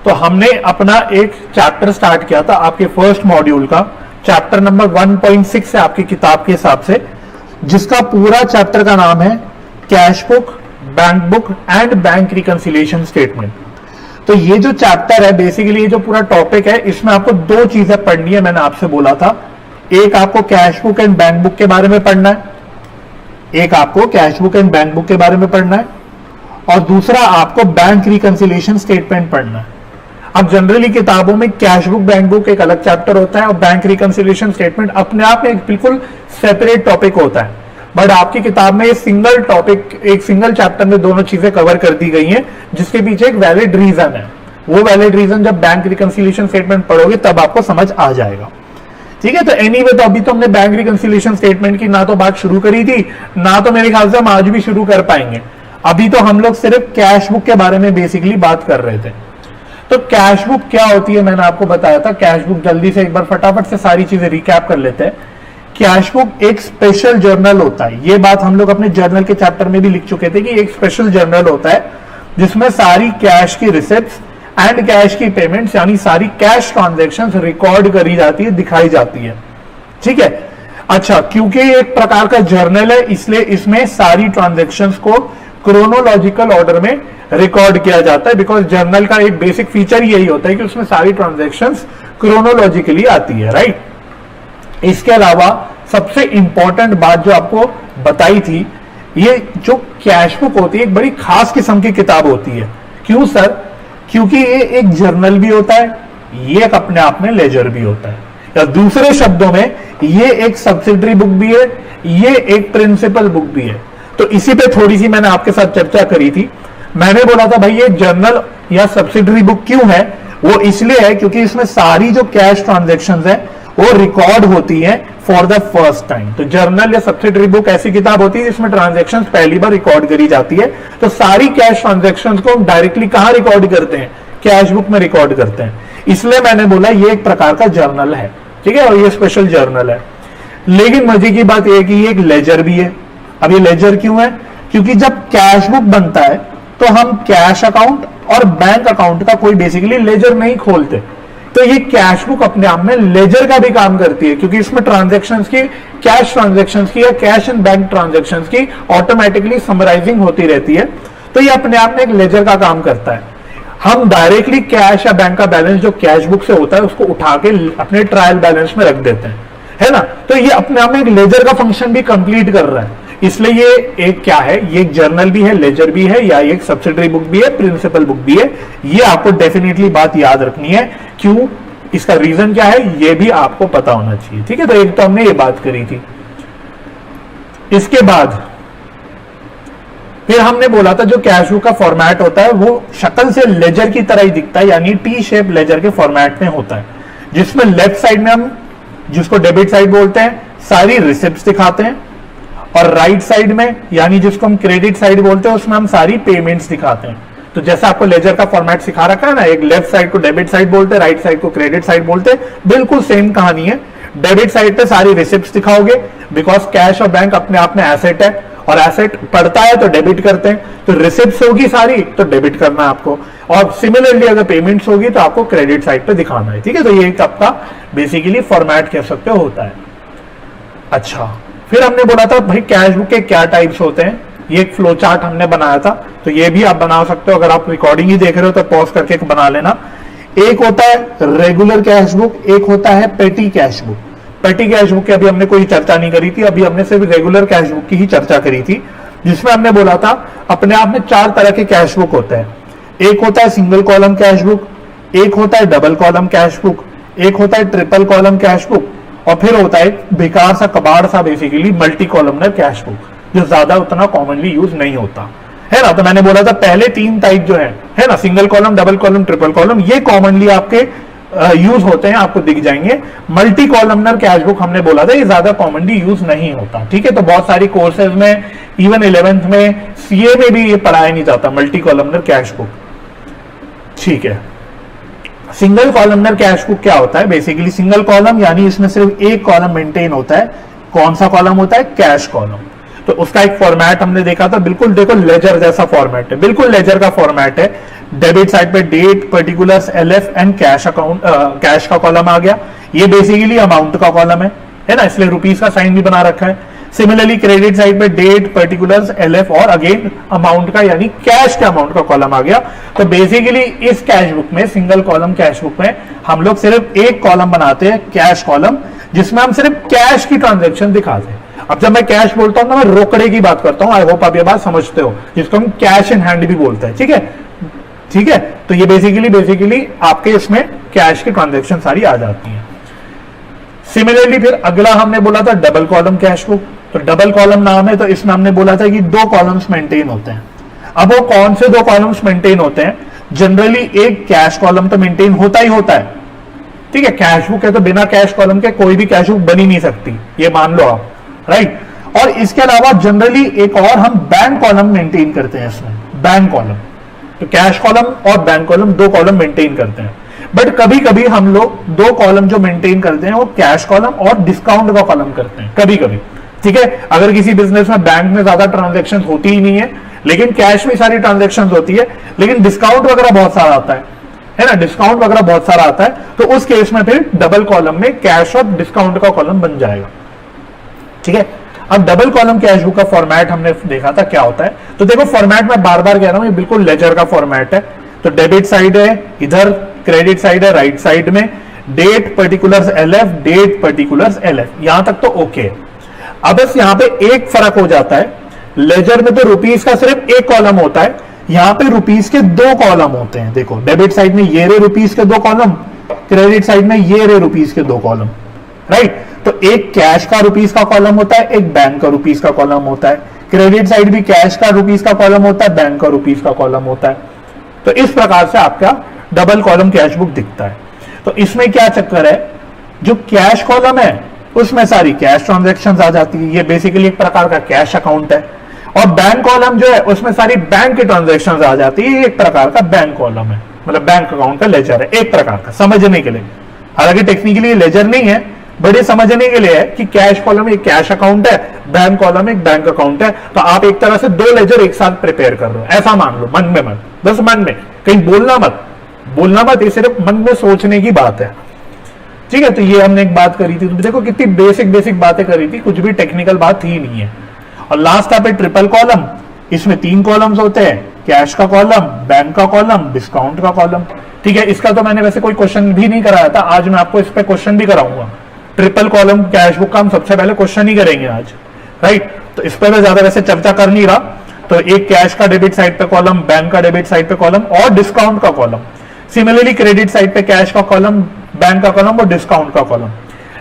तो हमने अपना एक चैप्टर स्टार्ट किया था आपके फर्स्ट मॉड्यूल का, चैप्टर नंबर 1.6 है आपकी किताब के हिसाब से, जिसका पूरा चैप्टर का नाम है cash book, bank book and bank reconciliation statement. तो ये जो चैप्टर है बेसिकली, ये जो पूरा टॉपिक है, इसमें आपको दो चीजें पढ़नी है, मैंने आपसे बोला था। एक आपको cash book and bank book के बारे में पढ़ना है, एक आपको cash book and bank book के बारे में पढ़ना है, और दूसरा आपको बैंक रिकंसिलिएशन स्टेटमेंट पढ़ना है। अब जनरली किताबों में कैश बुक बैंक बुक एक अलग चैप्टर होता है और बैंक रिकंसिलिएशन स्टेटमेंट अपने आप में एक बिल्कुल सेपरेट टॉपिक होता है, बट आपकी किताब में ये सिंगल टॉपिक, एक सिंगल चैप्टर में दोनों चीजें कवर कर दी गई हैं, जिसके पीछे एक वैलिड रीजन है। वो वैलिड रीजन जब बैंक रिकंसिलिएशन स्टेटमेंट पढ़ोगे तब आपको समझ आ जाएगा। ठीक है, तो एनीवे तो अभी तो हमने बैंक रिकंसिलिएशन स्टेटमेंट की ना तो बात शुरू करी थी, ना तो मेरे ख्याल से हम आज भी शुरू कर पाएंगे। अभी तो हम लोग सिर्फ कैश बुक के बारे में बेसिकली बात कर रहे थे। तो कैश बुक क्या होती है मैंने आपको बताया था। कैश बुक जल्दी से एक बार फटाफट से सारी चीजें रिकैप कर लेते हैं। कैश बुक एक स्पेशल जर्नल होता है, ये बात हम लोग अपने जर्नल के चैप्टर में भी लिख चुके थे कि एक स्पेशल जर्नल होता है जिसमें सारी कैश की रिसिप्ट्स एंड कैश की पेमेंट्स, यानी सारी कैश ट्रांजैक्शंस रिकॉर्ड करी जाती है, दिखाई जाती है। ठीक है, अच्छा, क्योंकि एक प्रकार का जर्नल है इसलिए इसमें सारी ट्रांजैक्शंस को क्रोनोलॉजिकल ऑर्डर में रिकॉर्ड किया जाता है, बिकॉज जर्नल का एक बेसिक फीचर यही होता है कि उसमें सारी ट्रांजैक्शंस क्रोनोलॉजिकली आती है, राइट। इसके अलावा सबसे इंपॉर्टेंट बात जो आपको बताई थी, ये जो कैश बुक होती है एक बड़ी खास किस्म की किताब होती है। क्यों सर? क्योंकि ये एक जर्नल भी होता है, ये एक अपने आप में लेजर भी होता है, या दूसरे शब्दों में ये एक सब्सिडरी बुक भी है, ये एक प्रिंसिपल बुक भी है। तो इसी पे थोड़ी सी मैंने आपके साथ चर्चा करी थी। मैंने बोला था भाई ये जर्नल या सब्सिडरी बुक क्यों है, वो इसलिए है क्योंकि इसमें सारी जो कैश ट्रांजैक्शंस है वो रिकॉर्ड होती है फॉर द फर्स्ट टाइम। तो जर्नल या सब्सिडरी बुक ऐसी किताब होती है जिसमें ट्रांजैक्शंस पहली बार रिकॉर्ड करी जाती है। तो सारी कैश ट्रांजैक्शंस को हम डायरेक्टली कहां रिकॉर्ड करते हैं? कैश बुक में रिकॉर्ड करते हैं। इसलिए मैंने बोला ये एक प्रकार का जर्नल है, ठीक है, और ये स्पेशल जर्नल है। लेकिन मजे की बात यह है कि ये एक लेजर भी है। अब ये लेजर क्यों है? क्योंकि जब कैश बुक बनता है तो हम कैश अकाउंट और बैंक अकाउंट का कोई बेसिकली लेजर नहीं खोलते। तो ये कैश बुक अपने आप में लेजर का भी काम करती है, क्योंकि इसमें ट्रांजैक्शंस की, कैश ट्रांजैक्शंस की या कैश एंड बैंक ट्रांजैक्शंस की ऑटोमेटिकली समराइजिंग होती रहती है। तो ये अपने आप में एक लेजर का काम करता है। हम डायरेक्टली कैश या बैंक का बैलेंस जो कैश बुक से होता है उसको उठा के अपने ट्रायल बैलेंस में रख देते हैं, है ना। तो ये अपने आप में एक लेजर का फंक्शन भी कंप्लीट कर रहा है। इसलिए ये एक क्या है, ये एक जर्नल भी है, लेजर भी है, या एक सब्सिडरी बुक भी है, प्रिंसिपल बुक भी है। ये आपको डेफिनेटली बात याद रखनी है। क्यों? इसका रीजन क्या है ये भी आपको पता होना चाहिए। ठीक है, तो एक तो हमने ये बात करी थी। इसके बाद फिर हमने बोला था जो कैश बुक का फॉर्मेट होता है वो शक्ल से लेजर की तरह ही दिखता है, यानी टी शेप लेजर के फॉर्मेट में होता है, जिसमें लेफ्ट साइड में हम, जिसको डेबिट साइड बोलते हैं, सारी रिसिप्ट्स दिखाते हैं, और राइट साइड में, यानी जिसको हम क्रेडिट साइड बोलते हैं, उसमें हम सारी पेमेंट्स दिखाते हैं। तो जैसा आपको लेजर का फॉर्मेट सिखा रखा है ना, एक लेफ्ट साइड को डेबिट साइड बोलते हैं, राइट साइड को क्रेडिट साइड बोलते हैं, बिल्कुल सेम कहानी है। डेबिट साइड पे सारी रिसिप्ट्स दिखाओगे, बिकॉज कैश और बैंक अपने आप में एसेट है, और एसेट पड़ता है तो डेबिट करते हैं। तो रिसिप्ट्स होगी सारी तो डेबिट करना है आपको, और सिमिलरली अगर पेमेंट्स होगी तो आपको क्रेडिट साइड पे दिखाना है। ठीक है, तो ये आपका बेसिकली फॉर्मेट कह सकते हो होता है। अच्छा, फिर हमने बोला था भाई कैश बुक के क्या टाइप्स होते हैं, ये एक फ्लो चार्ट हमने बनाया था, तो ये भी आप बना सकते हो। अगर आप रिकॉर्डिंग ही देख रहे हो तो पॉज करके बना लेना। एक होता है रेगुलर कैश बुक, एक होता है पेटी कैश बुक। पेटी कैश बुक की अभी हमने कोई चर्चा नहीं करी थी, अभी हमने सिर्फ रेगुलर कैश बुक की ही चर्चा करी थी, जिसमें हमने बोला था अपने आप में 4 तरह के कैश बुक होते हैं। एक होता है सिंगल कॉलम कैश बुक, एक होता है डबल कॉलम कैश बुक, एक होता है ट्रिपल कॉलम कैश बुक, और फिर होता है बेकार सा कबाड़ सा basically multi columnar cash book, जो ज्यादा उतना कॉमनली यूज नहीं होता है ना। तो मैंने बोला था पहले 3 टाइप जो है ना, single column, double column, triple column, ये कॉमनली आपके यूज होते हैं, आपको दिख जाएंगे। मल्टी कॉलमनर कैश बुक हमने बोला था ये ज्यादा कॉमनली यूज नहीं होता। ठीक है, तो बहुत सारी कोर्सेज में, इवन 11th में, सीए में भी ये पढ़ाया नहीं जाता मल्टी कॉलमनर कैश बुक। ठीक है, सिंगल कॉलमनर कैश बुक क्या होता है? बेसिकली सिंगल कॉलम यानी इसमें सिर्फ एक कॉलम मेंटेन होता है। कौन सा कॉलम होता है? Cash column. तो उसका एक फॉर्मेट हमने देखा था, बिल्कुल देखो लेजर जैसा फॉर्मेट है, बिल्कुल लेजर का फॉर्मेट है। डेबिट साइड पे date, particulars, LF and cash account, cash का कॉलम आ गया। ये बेसिकली अमाउंट का कॉलम है ना, इसलिए रुपीस का साइन भी बना रखा है। सिमिलरली क्रेडिट साइड पे डेट, पर्टिकुलर्स, एलएफ और अगेन अमाउंट का यानी कैश के अमाउंट का कॉलम आ गया। तो बेसिकली इस कैश बुक में, सिंगल कॉलम कैश बुक में हम लोग सिर्फ एक कॉलम बनाते हैं, कैश कॉलम, जिसमें हम सिर्फ कैश की ट्रांजेक्शन दिखाते हैं। अब जब मैं कैश बोलता हूं ना, मैं रोकड़े की बात करता हूं। आई होप आप ये बात समझते हो, जिसको हम कैश इन हैंड भी बोलते हैं। ठीक है, ठीक है। तो ये बेसिकली आपके इसमें कैश की ट्रांजेक्शन सारी आ जाती है। सिमिलरली फिर अगला हमने बोला था डबल कॉलम कैश बुक। तो डबल कॉलम नाम है, तो इसमें हमने बोला था कि दो कॉलम्स मेंटेन होते हैं। अब वो कौन से दो कॉलम्स मेंटेन होते हैं? जनरली एक कैश कॉलम तो मेंटेन होता ही होता है। ठीक है, कैश बुक है तो बिना कैश कॉलम के कोई भी कैश बुक बन ही नहीं सकती, ये मान लो आप, राइट। और इसके अलावा जनरली एक और हम बैंक कॉलम मेंटेन करते हैं इसमें, बैंक कॉलम। तो कैश कॉलम और बैंक कॉलम, दो कॉलम मेंटेन करते हैं। बट कभी कभी हम लोग दो कॉलम जो मेंटेन करते हैं वो कैश कॉलम और डिस्काउंट का कॉलम करते हैं, कभी कभी। ठीक है, अगर किसी बिजनेस में बैंक में ज्यादा ट्रांजेक्शन होती ही नहीं है, लेकिन कैश में सारी ट्रांजेक्शन होती है, लेकिन डिस्काउंट वगैरह बहुत सारा आता है ना, डिस्काउंट वगैरह बहुत सारा आता है, तो उस केस में फिर डबल कॉलम में कैश और डिस्काउंट का कॉलम बन जाएगा। ठीक है, अब डबल कॉलम कैश बुक का फॉर्मेट हमने देखा था क्या होता है। तो देखो फॉर्मेट में बार बार कह रहा हूं, ये बिल्कुल लेजर का फॉर्मेट है। तो डेबिट साइड है इधर, क्रेडिट साइड है राइट साइड में, date particulars LF, date particulars LF, यहां तक तो ओके है। अब बस यहां पे एक फर्क हो जाता है, लेजर में तो रुपीस का सिर्फ एक कॉलम होता है, यहां पे रुपीस के दो कॉलम होते हैं। देखो डेबिट साइड में ये रे रुपीस के दो कॉलम, क्रेडिट साइड में ये रे रुपीस के दो कॉलम, राइट। तो एक कैश का रुपीस का कॉलम होता है, एक बैंक का रुपीस का कॉलम होता है। क्रेडिट साइड भी कैश का रुपीस का कॉलम होता है, बैंक का रुपीस का कॉलम होता है। तो इस प्रकार से आपका डबल कॉलम कैश बुक दिखता है। तो इसमें क्या चक्कर है, जो कैश कॉलम है उसमें सारी कैश ट्रांजैक्शंस आ जाती है, ये बेसिकली एक प्रकार का कैश अकाउंट है। और बैंक कॉलम जो है उसमें सारी बैंक की ट्रांजैक्शंस आ जाती है, ये एक प्रकार का बैंक कॉलम है, मतलब बैंक अकाउंट का लेजर है, एक प्रकार का, समझने के लिए। हालांकि टेक्निकली लेजर नहीं है, बड़े समझने के लिए है कि कैश कॉलम एक कैश अकाउंट है, बैंक कॉलम एक बैंक अकाउंट है। तो आप एक तरह से दो लेजर एक साथ प्रिपेयर कर रहे हो, ऐसा मान लो, मन में मत, बस मन में, कहीं बोलना मत, ये सिर्फ मन में सोचने की बात है। ठीक है, तो ये हमने एक बात करी थी, तो देखो कितनी बेसिक बातें करी थी, कुछ भी टेक्निकल बात ही नहीं है। और लास्ट आप ट्रिपल कॉलम, इसमें तीन कॉलम्स होते हैं, कैश का कॉलम, बैंक का कॉलम, डिस्काउंट का कॉलम। ठीक है, इसका तो मैंने वैसे कोई क्वेश्चन भी नहीं कराया था, आज मैं आपको इस पे क्वेश्चन भी कराऊंगा। ट्रिपल कॉलम कैश बुक का हम सबसे पहले क्वेश्चन ही करेंगे आज, राइट। तो इस पर मैं ज्यादा वैसे चर्चा कर नहीं रहा। तो एक कैश का डेबिट साइड पे कॉलम, बैंक का डेबिट साइड पे कॉलम और डिस्काउंट का कॉलम। सिमिलरली क्रेडिट साइड पे कैश का कॉलम, बैंक का कॉलम और डिस्काउंट का कॉलम।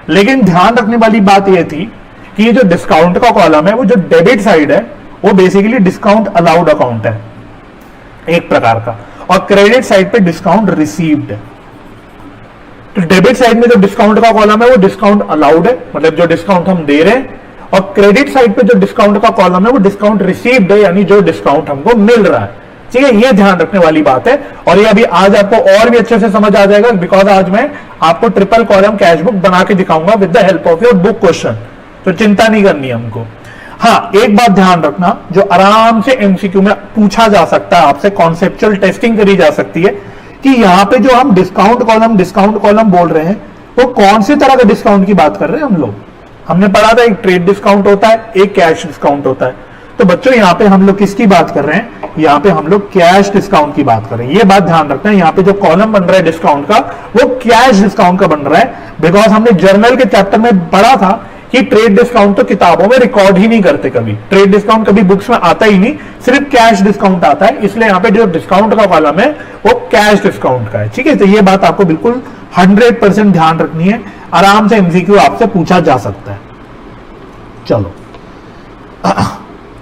लेकिन ध्यान रखने वाली बात यह थी कि ये जो डिस्काउंट का कॉलम है, वो जो डेबिट साइड है वो बेसिकली डिस्काउंट अलाउड अकाउंट है एक प्रकार का, और क्रेडिट साइड पे डिस्काउंट रिसीव्ड है। तो डेबिट साइड में जो डिस्काउंट का कॉलम है वो डिस्काउंट अलाउड है, मतलब जो डिस्काउंट हम दे रहे हैं, और क्रेडिट साइड पे जो डिस्काउंट का कॉलम है वो डिस्काउंट रिसीव्ड है, यानी जो डिस्काउंट हमको मिल रहा है। ठीक है, ये ध्यान रखने वाली बात है। और ये अभी आज आपको और भी अच्छे से समझ आ जाएगा, बिकॉज आज मैं आपको ट्रिपल कॉलम कैश बुक बना के दिखाऊंगा with the help of your book question. तो चिंता नहीं करनी हमको। हाँ, एक बात ध्यान रखना, जो आराम से एमसीक्यू में पूछा जा सकता है आपसे, कॉन्सेप्चुअल टेस्टिंग करी जा सकती है, कि यहां पे जो हम डिस्काउंट कॉलम बोल रहे हैं, वो कौन सी तरह का डिस्काउंट की बात कर रहे हैं हम लोग। हमने पढ़ा था एक ट्रेड डिस्काउंट होता है, एक कैश डिस्काउंट होता है। तो बच्चों यहाँ पे हम लोग किसकी बात कर रहे हैं, यहाँ पे हम लोग कैश डिस्काउंट की बात कर रहे हैं। ये बात ध्यान रखना है, यहाँ पे जो कॉलम बन रहा है डिस्काउंट का, वो कैश डिस्काउंट का बन रहा है। बिकॉज हमने जर्नल के चैप्टर में पढ़ा था कि ट्रेड डिस्काउंट तो किताबों में रिकॉर्ड ही नहीं करते, कभी ट्रेड डिस्काउंट कभी बुक्स में आता ही नहीं, सिर्फ कैश डिस्काउंट आता है। इसलिए यहाँ पे जो डिस्काउंट का कॉलम है वो कैश डिस्काउंट का है। ठीक है, तो ये बात आपको बिल्कुल 100% ध्यान रखनी है, आराम से एमसीक्यू आपसे पूछा जा सकता है। चलो,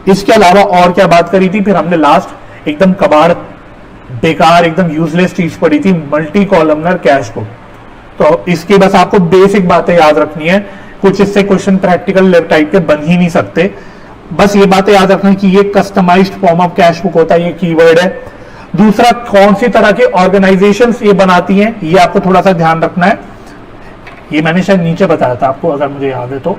इसके अलावा और क्या बात करी थी, फिर हमने लास्ट एकदम कबाड़ बेकार एकदम यूजलेस चीज पढ़ी थी, मल्टी कॉलमनर कैश बुक। तो इसकी बस आपको बेसिक बातें याद रखनी है, कुछ इससे क्वेश्चन प्रैक्टिकल टाइप के बन ही नहीं सकते। बस ये बातें याद रखना कि ये customized form of cash book होता है, ये कीवर्ड है। दूसरा, कौन सी तरह के ऑर्गेनाइजेशंस ये बनाती हैं, ये आपको थोड़ा सा ध्यान रखना है। ये मैंने शायद नीचे बताया था आपको, अगर मुझे याद है तो।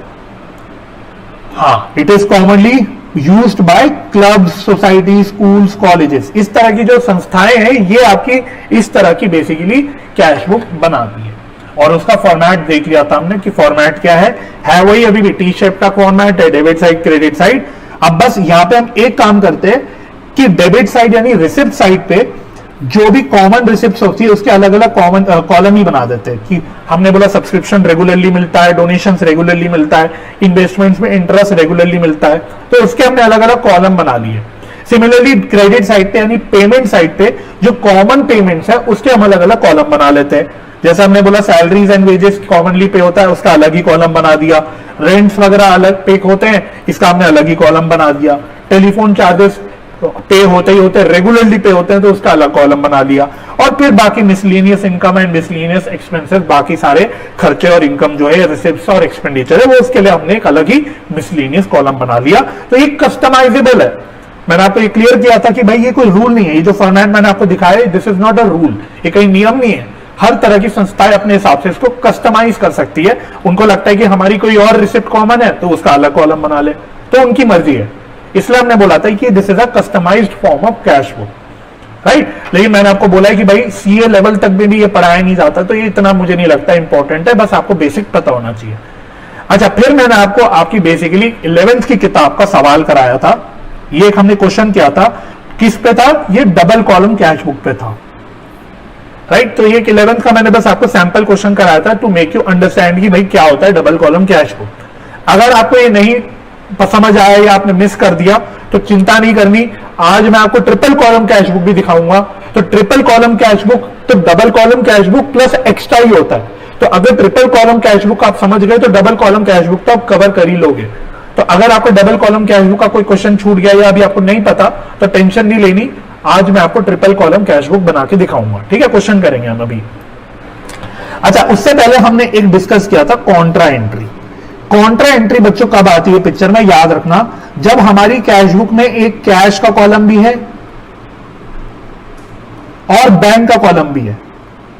हाँ, it is commonly used by clubs, society, schools, colleges, इस तरह की जो संस्थाएं हैं ये आपकी इस तरह की बेसिकली कैश बुक बनाती है। और उसका फॉर्मेट देख लिया था हमने कि फॉर्मेट क्या है वही अभी भी टी शेप का फॉर्मेट है, डेबिट साइड, क्रेडिट साइड। अब बस यहां पे हम एक काम करते हैं कि डेबिट साइड यानी रिसिप्ट साइड पे जो भी कॉमन रिसिप्ट्स होती है उसके अलग अलग कॉमन कॉलम ही बना देते हैं कि हमने बोला सब्सक्रिप्शन रेगुलरली मिलता है, डोनेशंस रेगुलरली मिलता है, इन्वेस्टमेंट्स में इंटरेस्ट रेगुलरली मिलता है, तो उसके हमने अलग अलग कॉलम बना लिए। सिमिलरली क्रेडिट साइड पे यानी पेमेंट साइड पे जो कॉमन पेमेंट्स है उसके हम अलग अलग कॉलम बना लेते हैं। जैसे हमने बोला सैलरीज एंड वेजेस कॉमनली पे होता है, उसका अलग ही कॉलम बना दिया। रेंट्स वगैरह अलग पे होते हैं, इसका हमने अलग ही कॉलम बना दिया। टेलीफोन चार्जेस पे होते ही होते हैं, रेगुलरली पे होते हैं, तो उसका अलग कॉलम बना दिया। और फिर बाकी miscellaneous income and miscellaneous expenses, बाकी सारे खर्चे और इनकम जो है, रिसिप्ट्स और एक्सपेंडिचर है, वो उसके लिए हमने एक अलग ही मिसलेनियस कॉलम बना लिया। तो ये कस्टमाइजेबल है। मैंने आपको ये क्लियर किया था कि भाई ये कोई रूल नहीं है, ये जो फॉर्मेट मैंने आपको दिखाया this is not a rule, ये कहीं नियम नहीं है। हर तरह की संस्थाएं अपने हिसाब से इसको कस्टमाइज कर सकती है। उनको लगता है कि हमारी कोई और रिसिप्ट कॉमन है तो उसका अलग कॉलम बना ले, तो उनकी मर्जी है। इसलिए हमने बोला था कि this is a customized form of cash book, right. लेकिन मैंने आपको बोला है कि भाई सीए लेवल तक में भी ये पढ़ाया नहीं जाता, तो ये इतना मुझे नहीं लगता इंपॉर्टेंट है, बस आपको बेसिक पता होना चाहिए। अच्छा, फिर मैंने आपको आपकी बेसिकली 11th की किताब का सवाल कराया था। ये एक हमने क्वेश्चन किया था, किस पे था? ये डबल कॉलम कैश बुक पे था, राइट। तो ये 11th का मैंने बस आपको सैंपल क्वेश्चन कराया था टू मेक यू अंडरस्टैंड कि भाई क्या होता है डबल कॉलम कैश बुक। अगर आपको ये नहीं समझ आया या आपने मिस कर दिया तो चिंता नहीं करनी, आज मैं आपको ट्रिपल कॉलम कैश बुक भी दिखाऊंगा। तो ट्रिपल कॉलम कैश बुक तो double column cash book plus extra ही होता है। तो अगर ट्रिपल कॉलम कैश बुक आप समझ गए तो डबल कॉलम कैश बुक तो आप कवर कर ही लोगे। तो अगर आपको डबल कॉलम कैश बुक का कोई क्वेश्चन छूट गया या अभी आपको नहीं पता तो टेंशन नहीं लेनी, आज मैं आपको ट्रिपल कॉलम कैश बुक बना के दिखाऊंगा, ठीक है। क्वेश्चन करेंगे हम अभी। अच्छा, उससे पहले हमने एक डिस्कस किया था कॉन्ट्रा एंट्री। कॉन्ट्रा एंट्री बच्चों कब आती है पिक्चर में, याद रखना, जब हमारी कैश बुक में एक कैश का कॉलम भी है और बैंक का कॉलम भी है।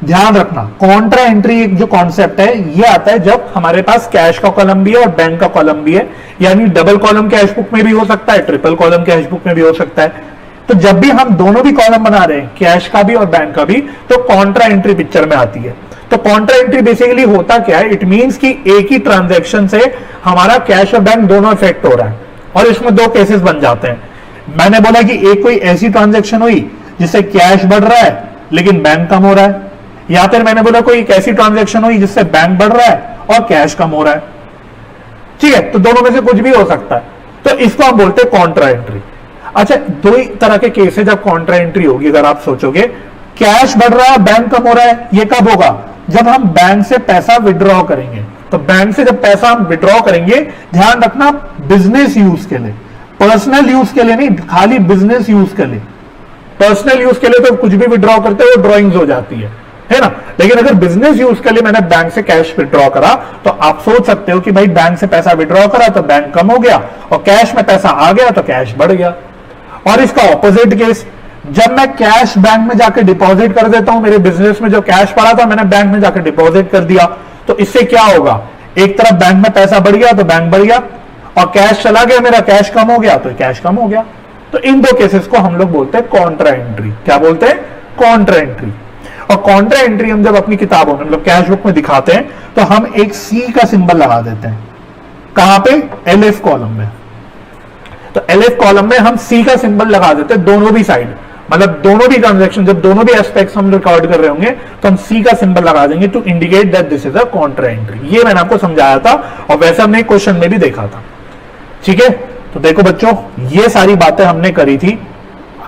ध्यान रखना, कॉन्ट्रा एंट्री एक जो कॉन्सेप्ट है ये आता है जब हमारे पास कैश का कॉलम भी है और बैंक का कॉलम भी है। यानी डबल कॉलम कैश बुक में भी हो सकता है, ट्रिपल कॉलम कैश बुक में भी हो सकता है। तो जब भी हम दोनों भी कॉलम बना रहे हैं, कैश का भी और बैंक का भी, तो कॉन्ट्रा एंट्री पिक्चर में आती है। तो कॉन्ट्रा एंट्री बेसिकली होता क्या है, इट मींस कि एक ही ट्रांजैक्शन से हमारा कैश और बैंक दोनों इफेक्ट हो रहा है और इसमें दो केसेस बन जाते हैं। मैंने बोला कि एक कोई ऐसी ट्रांजैक्शन हुई जिससे कैश बढ़ रहा है लेकिन बैंक कम हो रहा है, या फिर मैंने बोला कोई एक ऐसी ट्रांजैक्शन हुई जिससे बैंक बढ़ रहा है और कैश कम हो रहा है, ठीक है। तो दोनों में से कुछ भी हो सकता है, तो इसको हम बोलते हैं कॉन्ट्रा एंट्री। अच्छा, दो ही तरह के केस है जब कॉन्ट्रा एंट्री होगी। अगर आप सोचोगे कैश बढ़ रहा है बैंक कम हो रहा है, ये कब होगा? जब हम बैंक से पैसा विड्रॉ करेंगे। तो बैंक से जब पैसा हम विड्रॉ करेंगे, ध्यान रखना, बिजनेस यूज के लिए, पर्सनल यूज के लिए नहीं, खाली बिजनेस यूज के लिए। पर्सनल यूज के लिए तो कुछ भी विड्रॉ करते हो ड्रॉइंग्स हो जाती है ना। लेकिन अगर बिजनेस यूज के लिए मैंने बैंक से कैश विड्रॉ करा तो आप सोच सकते हो कि भाई बैंक से पैसा विड्रॉ करा तो बैंक कम हो गया और कैश में पैसा आ गया तो कैश बढ़ गया। और इसका ऑपोजिट केस, जब मैं कैश बैंक में जाकर डिपॉजिट कर देता हूं, मेरे बिजनेस में जो कैश पड़ा था मैंने बैंक में जाकर डिपॉजिट कर दिया, तो इससे क्या होगा? एक तरफ बैंक में पैसा बढ़ गया तो बैंक बढ़ गया और कैश चला गया, मेरा कैश कम हो गया तो कैश कम हो गया। तो इन दो केसेस को हम लोग बोलते हैं कॉन्ट्रा एंट्री। क्या बोलते हैं? Contra entry. और कॉन्ट्रा एंट्री हम जब अपनी किताबों में मतलब कैश बुक में दिखाते हैं तो हम एक सी का सिंबल लगा देते हैं। कहां पे? एलएफ कॉलम में। तो एलएफ कॉलम में हम सी का सिंबल लगा देते हैं दोनों भी साइड, मतलब दोनों भी ट्रांजैक्शन, जब दोनों भी एस्पेक्ट्स हम रिकॉर्ड कर रहे होंगे तो हम सी का सिंबल लगा देंगे to indicate that this is a contra entry. ये मैंने आपको समझाया था और वैसे हमने क्वेश्चन में भी देखा था, ठीक है। तो देखो बच्चों, ये सारी बातें हमने करी थी